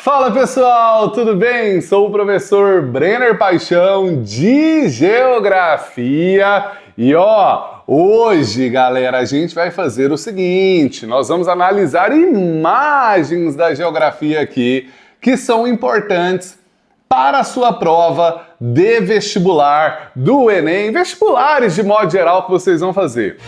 Fala pessoal, tudo bem? Sou o professor Brenner Paixão de Geografia e hoje, galera, a gente vai fazer o seguinte, nós vamos analisar imagens da geografia aqui que são importantes para a sua prova de vestibular do Enem, vestibulares de modo geral que vocês vão fazer.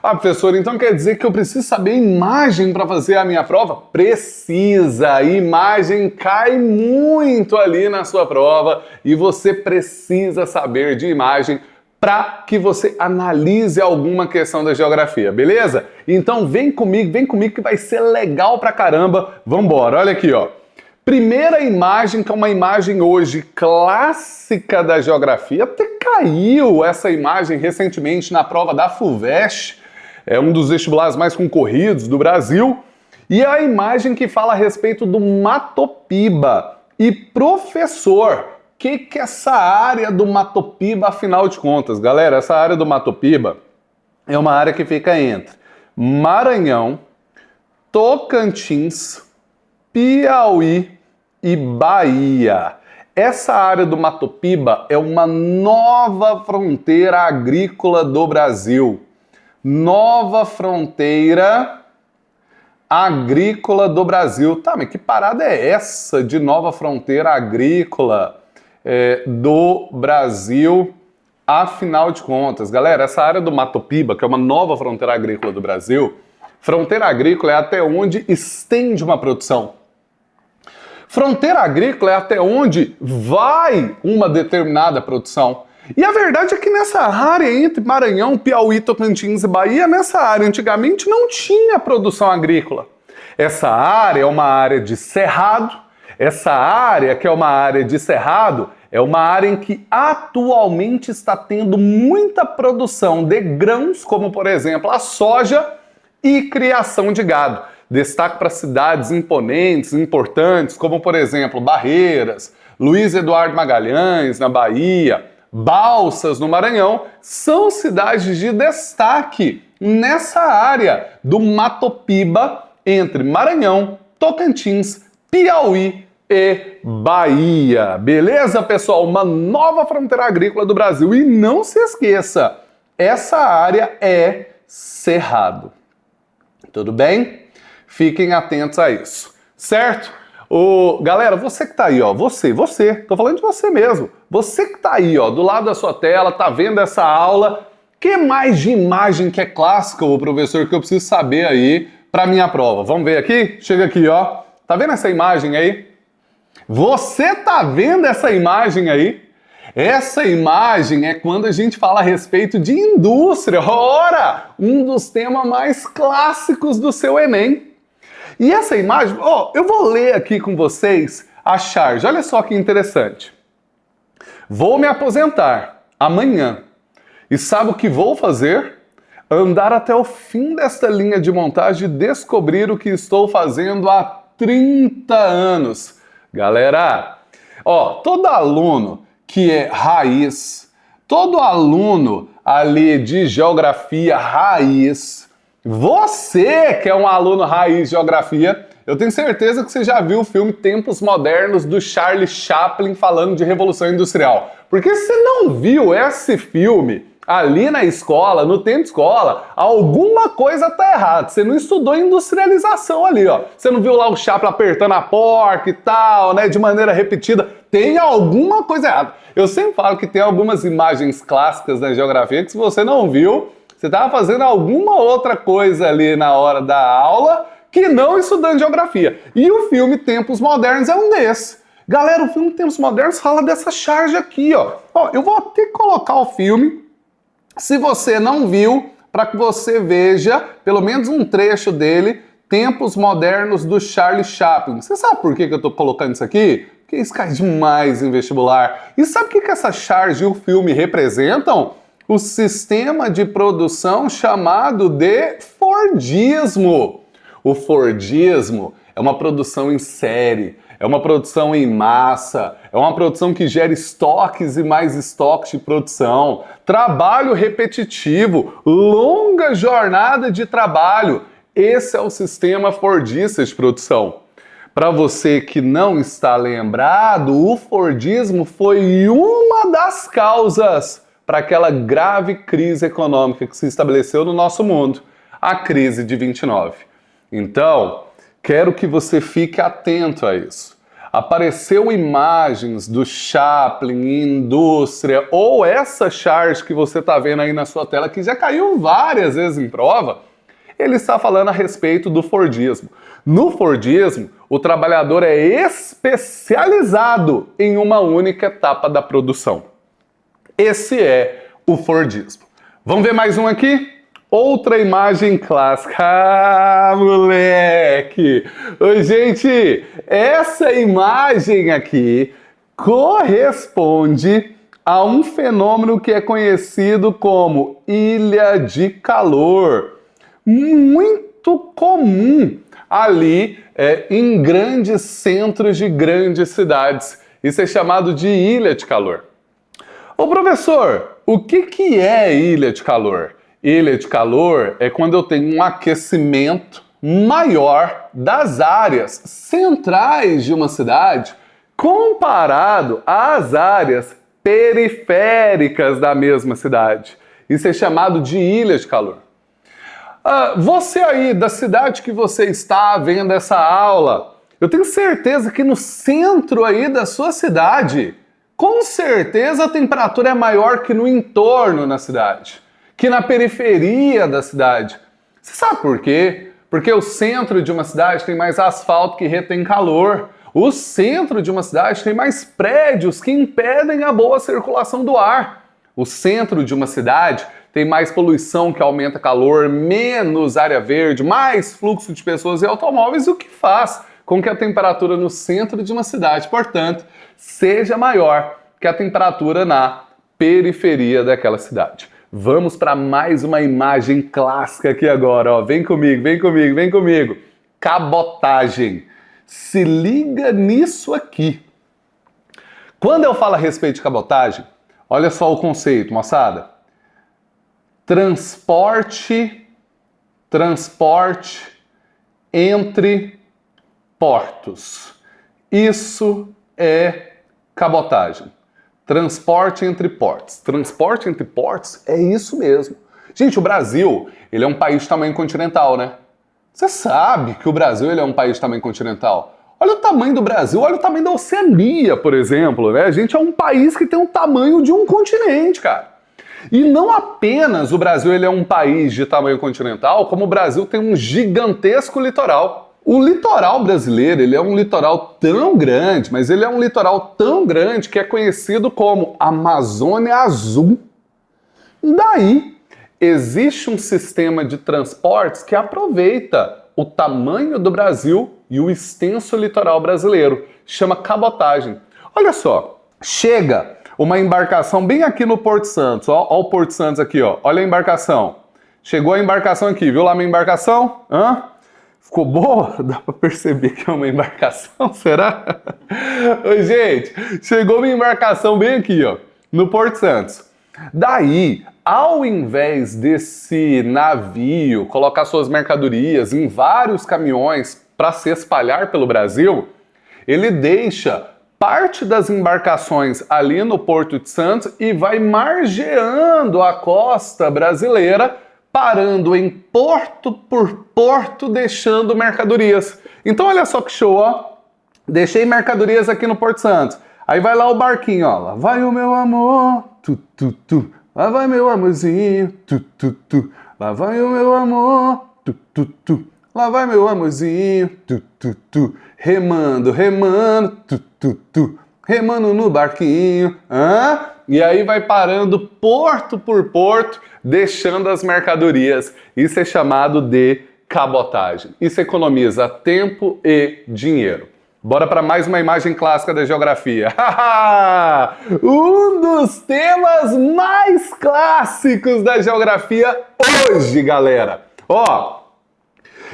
Professor, então quer dizer que eu preciso saber imagem para fazer a minha prova? Precisa! Imagem cai muito ali na sua prova e você precisa saber de imagem para que você analise alguma questão da geografia, beleza? Então vem comigo que vai ser legal pra caramba. Vambora, olha aqui, ó. Primeira imagem, que é uma imagem hoje clássica da geografia, até caiu essa imagem recentemente na prova da FUVEST, é um dos vestibulares mais concorridos do Brasil, e é a imagem que fala a respeito do Mato Piba. E professor, o que é essa área do Mato Piba, afinal de contas? Galera, essa área do Mato Piba é uma área que fica entre Maranhão, Tocantins, Piauí e Bahia. Essa área do Mato Piba é uma nova fronteira agrícola do Brasil. Nova fronteira agrícola do Brasil. Tá, mas que parada é essa de nova fronteira agrícola do Brasil, afinal de contas? Galera, essa área do Mato Piba, que é uma nova fronteira agrícola do Brasil, fronteira agrícola é até onde estende uma produção. Fronteira agrícola é até onde vai uma determinada produção. E a verdade é que nessa área entre Maranhão, Piauí, Tocantins e Bahia, nessa área antigamente não tinha produção agrícola. Essa área é uma área de cerrado. Essa área, que é uma área de cerrado, é uma área em que atualmente está tendo muita produção de grãos, como por exemplo a soja e criação de gado. Destaque para cidades imponentes, importantes, como por exemplo Barreiras, Luiz Eduardo Magalhães, na Bahia, Balsas, no Maranhão, são cidades de destaque nessa área do Mato Piba, entre Maranhão, Tocantins, Piauí e Bahia. Beleza, pessoal? Uma nova fronteira agrícola do Brasil. E não se esqueça, essa área é cerrado. Tudo bem? Fiquem atentos a isso, certo? Galera, você que tá aí, ó, você, tô falando de você mesmo. Você que tá aí, ó, do lado da sua tela, tá vendo essa aula, que mais de imagem que é clássica, o professor, que eu preciso saber aí pra minha prova? Vamos ver aqui? Chega aqui, ó. Tá vendo essa imagem aí? Você tá vendo essa imagem aí? Essa imagem é quando a gente fala a respeito de indústria. Ora, um dos temas mais clássicos do seu Enem. E essa imagem, eu vou ler aqui com vocês a charge. Olha só que interessante. Vou me aposentar amanhã. E sabe o que vou fazer? Andar até o fim desta linha de montagem e descobrir o que estou fazendo há 30 anos. Galera, todo aluno que é raiz, todo aluno ali de geografia raiz, você que é um aluno raiz de geografia, eu tenho certeza que você já viu o filme Tempos Modernos do Charlie Chaplin falando de Revolução Industrial. Porque se você não viu esse filme ali na escola, no tempo de escola, alguma coisa tá errada. Você não estudou industrialização ali, ó. Você não viu lá o Chaplin apertando a porca e tal, né, de maneira repetida. Tem alguma coisa errada. Eu sempre falo que tem algumas imagens clássicas da geografia que se você não viu, você estava fazendo alguma outra coisa ali na hora da aula que não estudando geografia. E o filme Tempos Modernos é um desses. Galera, o filme Tempos Modernos fala dessa charge aqui, ó. Eu vou até colocar o filme, se você não viu, para que você veja pelo menos um trecho dele, Tempos Modernos do Charlie Chaplin. Você sabe por que eu estou colocando isso aqui? Porque isso cai demais em vestibular. E sabe o que essa charge e o filme representam? O sistema de produção chamado de Fordismo. O Fordismo é uma produção em série, É uma produção em massa, é uma produção que gera estoques e mais estoques de produção, trabalho repetitivo, longa jornada de trabalho. Esse é o sistema fordista de produção. Para você que não está lembrado, o Fordismo foi uma das causas para aquela grave crise econômica que se estabeleceu no nosso mundo, a crise de 29. Então, quero que você fique atento a isso. Apareceu imagens do Chaplin em indústria, ou essa chart que você está vendo aí na sua tela, que já caiu várias vezes em prova, ele está falando a respeito do Fordismo. No Fordismo, o trabalhador é especializado em uma única etapa da produção. Esse é o Fordismo. Vamos ver mais um aqui? Outra imagem clássica. Ah, moleque! Oi, gente! Essa imagem aqui corresponde a um fenômeno que é conhecido como ilha de calor. Muito comum ali em grandes centros de grandes cidades. Isso é chamado de ilha de calor. Ô professor, o que é ilha de calor? Ilha de calor é quando eu tenho um aquecimento maior das áreas centrais de uma cidade comparado às áreas periféricas da mesma cidade. Isso é chamado de ilha de calor. Você aí, da cidade que você está vendo essa aula, eu tenho certeza que no centro aí da sua cidade, com certeza a temperatura é maior que no entorno na cidade, que na periferia da cidade. Você sabe por quê? Porque o centro de uma cidade tem mais asfalto que retém calor. O centro de uma cidade tem mais prédios que impedem a boa circulação do ar. O centro de uma cidade tem mais poluição que aumenta calor, menos área verde, mais fluxo de pessoas e automóveis, o que faz com que a temperatura no centro de uma cidade, portanto, seja maior que a temperatura na periferia daquela cidade. Vamos para mais uma imagem clássica aqui agora, ó. Vem comigo, vem comigo, vem comigo. Cabotagem. Se liga nisso aqui. Quando eu falo a respeito de cabotagem, olha só o conceito, moçada. Transporte entre portos. Isso é cabotagem. Transporte entre portos. Transporte entre portos é isso mesmo. Gente, o Brasil, ele é um país de tamanho continental, né? Você sabe que o Brasil ele é um país de tamanho continental. Olha o tamanho do Brasil, olha o tamanho da Oceania, por exemplo, né? A gente é um país que tem o tamanho de um continente, cara. E não apenas o Brasil ele é um país de tamanho continental, como o Brasil tem um gigantesco litoral. O litoral brasileiro ele é um litoral tão grande, mas ele é um litoral tão grande que é conhecido como Amazônia Azul. Daí, existe um sistema de transportes que aproveita o tamanho do Brasil e o extenso litoral brasileiro. Chama cabotagem. Olha só, chega uma embarcação bem aqui no Porto Santos. Ó o Porto Santos aqui, ó. Olha a embarcação. Chegou a embarcação aqui, viu lá minha embarcação? Ficou boa? Dá pra perceber que é uma embarcação, será? Oi, gente, chegou minha embarcação bem aqui, ó, no Porto Santos. Daí, ao invés desse navio colocar suas mercadorias em vários caminhões para se espalhar pelo Brasil, ele deixa parte das embarcações ali no Porto de Santos e vai margeando a costa brasileira, parando em porto por porto, deixando mercadorias. Então olha só que show, ó. Deixei mercadorias aqui no Porto Santos. Aí vai lá o barquinho, ó. Lá vai o meu amor, tu, tu, tu. Lá vai meu amorzinho, tu, tu, tu. Lá vai o meu amor, tu, tu, tu. Lá vai meu amorzinho, tu, tu, tu. Remando, remando, tu, tu, tu. Remando no barquinho, E aí vai parando porto por porto, deixando as mercadorias. Isso é chamado de cabotagem. Isso economiza tempo e dinheiro. Bora para mais uma imagem clássica da geografia. Um dos temas mais clássicos da geografia hoje, galera. Ó,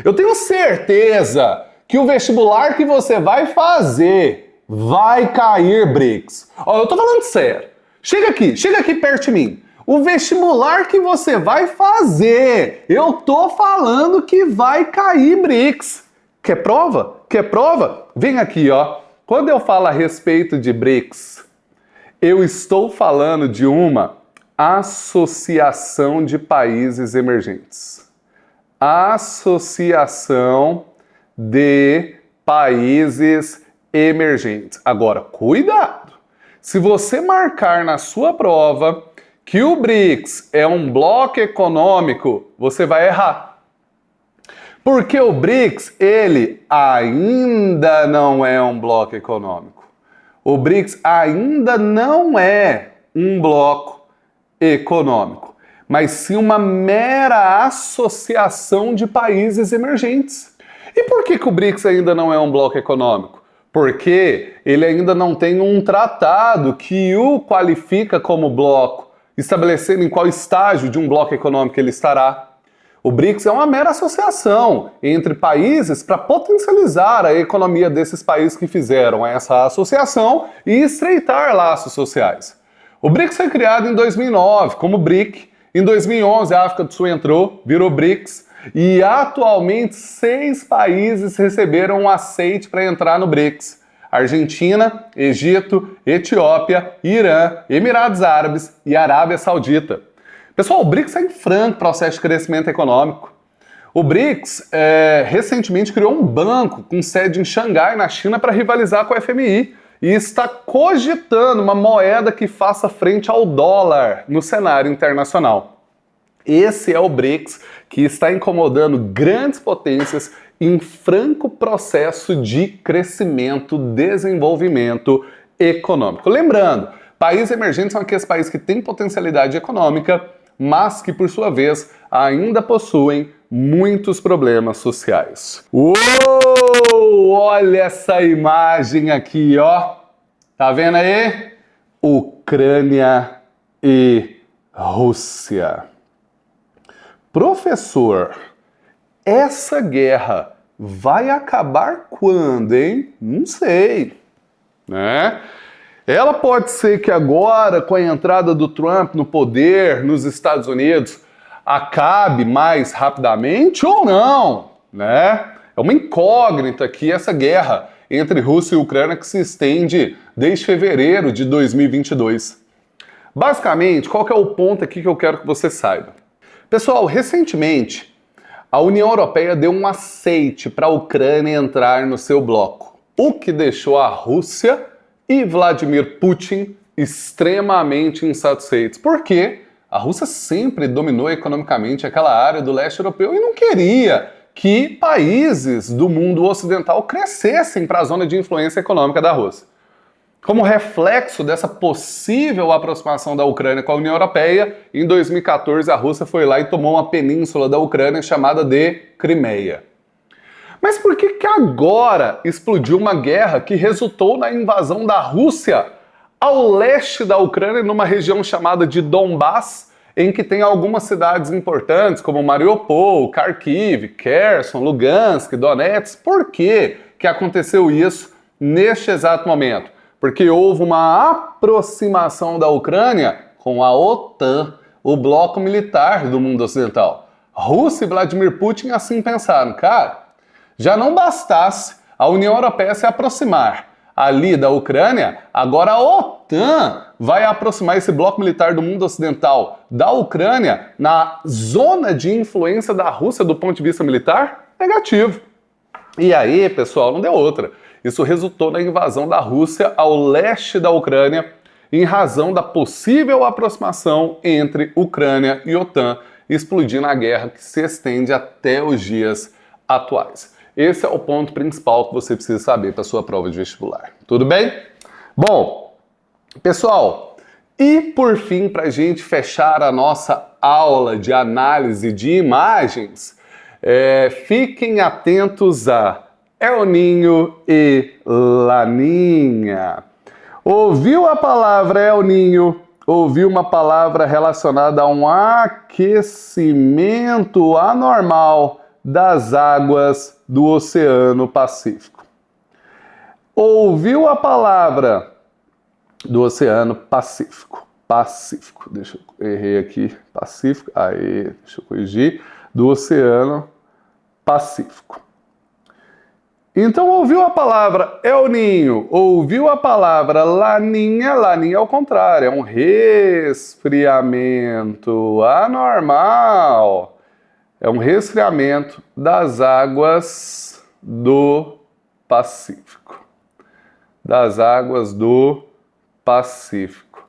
eu tenho certeza que o vestibular que você vai fazer vai cair, BRICS. Ó, eu tô falando sério. Chega aqui perto de mim. O vestibular que você vai fazer, eu tô falando que vai cair, BRICS. Quer prova? Quer prova? Vem aqui, ó. Quando eu falo a respeito de BRICS, eu estou falando de uma associação de países emergentes. Associação de países emergentes. Agora, cuidado! Se você marcar na sua prova que o BRICS é um bloco econômico, você vai errar. Porque o BRICS, ele ainda não é um bloco econômico. O BRICS ainda não é um bloco econômico, mas sim uma mera associação de países emergentes. E por que o BRICS ainda não é um bloco econômico? Porque ele ainda não tem um tratado que o qualifica como bloco, estabelecendo em qual estágio de um bloco econômico ele estará. O BRICS é uma mera associação entre países para potencializar a economia desses países que fizeram essa associação e estreitar laços sociais. O BRICS foi criado em 2009 como BRIC. Em 2011 a África do Sul entrou, virou BRICS. E atualmente 6 países receberam um aceite para entrar no BRICS. Argentina, Egito, Etiópia, Irã, Emirados Árabes e Arábia Saudita. Pessoal, o BRICS está em franco processo de crescimento econômico. O BRICS recentemente criou um banco com sede em Xangai, na China, para rivalizar com o FMI. E está cogitando uma moeda que faça frente ao dólar no cenário internacional. Esse é o BRICS que está incomodando grandes potências em franco processo de crescimento, desenvolvimento econômico. Lembrando, países emergentes são aqueles países que têm potencialidade econômica, mas que, por sua vez, ainda possuem muitos problemas sociais. Uou! Olha essa imagem aqui, ó. Tá vendo aí? Ucrânia e Rússia. Professor, essa guerra vai acabar quando, hein? Não sei, né? Ela pode ser que agora, com a entrada do Trump no poder nos Estados Unidos, acabe mais rapidamente ou não, né? É uma incógnita aqui essa guerra entre Rússia e Ucrânia que se estende desde fevereiro de 2022. Basicamente, qual que é o ponto aqui que eu quero que você saiba? Pessoal, recentemente, a União Europeia deu um aceite para a Ucrânia entrar no seu bloco, o que deixou a Rússia e Vladimir Putin extremamente insatisfeitos. Por quê? A Rússia sempre dominou economicamente aquela área do leste europeu e não queria que países do mundo ocidental crescessem para a zona de influência econômica da Rússia. Como reflexo dessa possível aproximação da Ucrânia com a União Europeia, em 2014 a Rússia foi lá e tomou uma península da Ucrânia chamada de Crimeia. Mas por que agora explodiu uma guerra que resultou na invasão da Rússia ao leste da Ucrânia, numa região chamada de Donbass, em que tem algumas cidades importantes como Mariupol, Kharkiv, Kherson, Lugansk, Donetsk? Por que aconteceu isso neste exato momento? Porque houve uma aproximação da Ucrânia com a OTAN, o bloco militar do mundo ocidental. Rússia e Vladimir Putin assim pensaram, cara, já não bastasse a União Europeia se aproximar ali da Ucrânia, agora a OTAN vai aproximar esse bloco militar do mundo ocidental da Ucrânia na zona de influência da Rússia do ponto de vista militar? Negativo. E aí, pessoal, não deu outra. Isso resultou na invasão da Rússia ao leste da Ucrânia em razão da possível aproximação entre Ucrânia e OTAN, explodindo a guerra que se estende até os dias atuais. Esse é o ponto principal que você precisa saber para a sua prova de vestibular. Tudo bem? Bom, pessoal, e por fim, para a gente fechar a nossa aula de análise de imagens, fiquem atentos a El Niño e Laninha. Ouviu a palavra El Niño? Ouviu uma palavra relacionada a um aquecimento anormal das águas do Oceano Pacífico. Ouviu a palavra do Oceano Pacífico. Pacífico, deixa eu errei aqui, Pacífico, aí, deixa eu corrigir, do Oceano Pacífico. Então ouviu a palavra El Ninho, ouviu a palavra Laninha, Laninha ao contrário, é um resfriamento anormal, é um resfriamento das águas do Pacífico, das águas do Pacífico.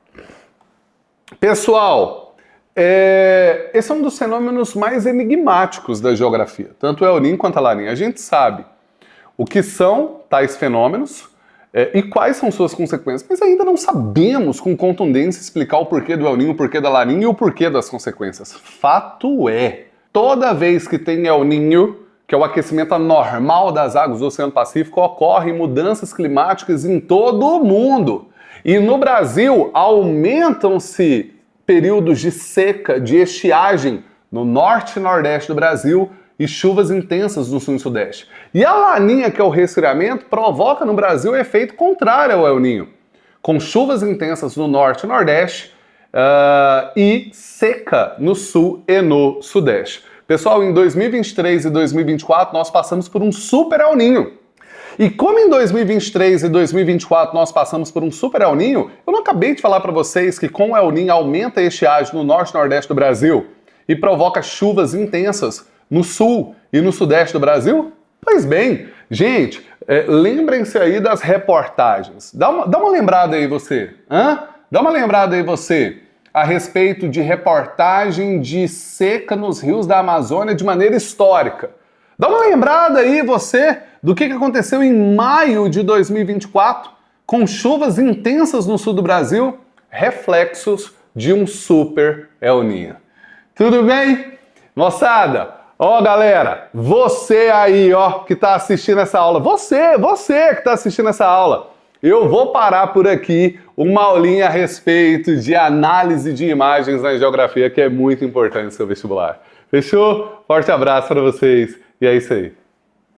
Pessoal, esse é um dos fenômenos mais enigmáticos da geografia, tanto o El Ninho quanto a Laninha. A gente sabe o que são tais fenômenos e quais são suas consequências, mas ainda não sabemos com contundência explicar o porquê do El Ninho, o porquê da Laninha e o porquê das consequências. Fato é, toda vez que tem El Ninho, que é o aquecimento anormal das águas do Oceano Pacífico, ocorrem mudanças climáticas em todo o mundo. E no Brasil, aumentam-se períodos de seca, de estiagem no norte e nordeste do Brasil e chuvas intensas no sul e sudeste. E a Laninha, que é o resfriamento, provoca no Brasil o efeito contrário ao El Ninho, com chuvas intensas no norte e nordeste e seca no sul e no sudeste. Pessoal, em 2023 e 2024 nós passamos por um super El Ninho. E como em 2023 e 2024 nós passamos por um super El Ninho, eu não acabei de falar para vocês que com o El Ninho aumenta a estiagem no norte e nordeste do Brasil e provoca chuvas intensas no sul e no sudeste do Brasil? Pois bem, gente, lembrem-se aí das reportagens. Dá uma lembrada aí você, Dá uma lembrada aí você a respeito de reportagem de seca nos rios da Amazônia de maneira histórica. Dá uma lembrada aí você do que aconteceu em maio de 2024 com chuvas intensas no sul do Brasil, reflexos de um super El Ninho. Tudo bem? Moçada, galera, você aí, que tá assistindo essa aula, você que tá assistindo essa aula, eu vou parar por aqui uma aulinha a respeito de análise de imagens na geografia, que é muito importante no seu vestibular. Fechou? Forte abraço para vocês e é isso aí.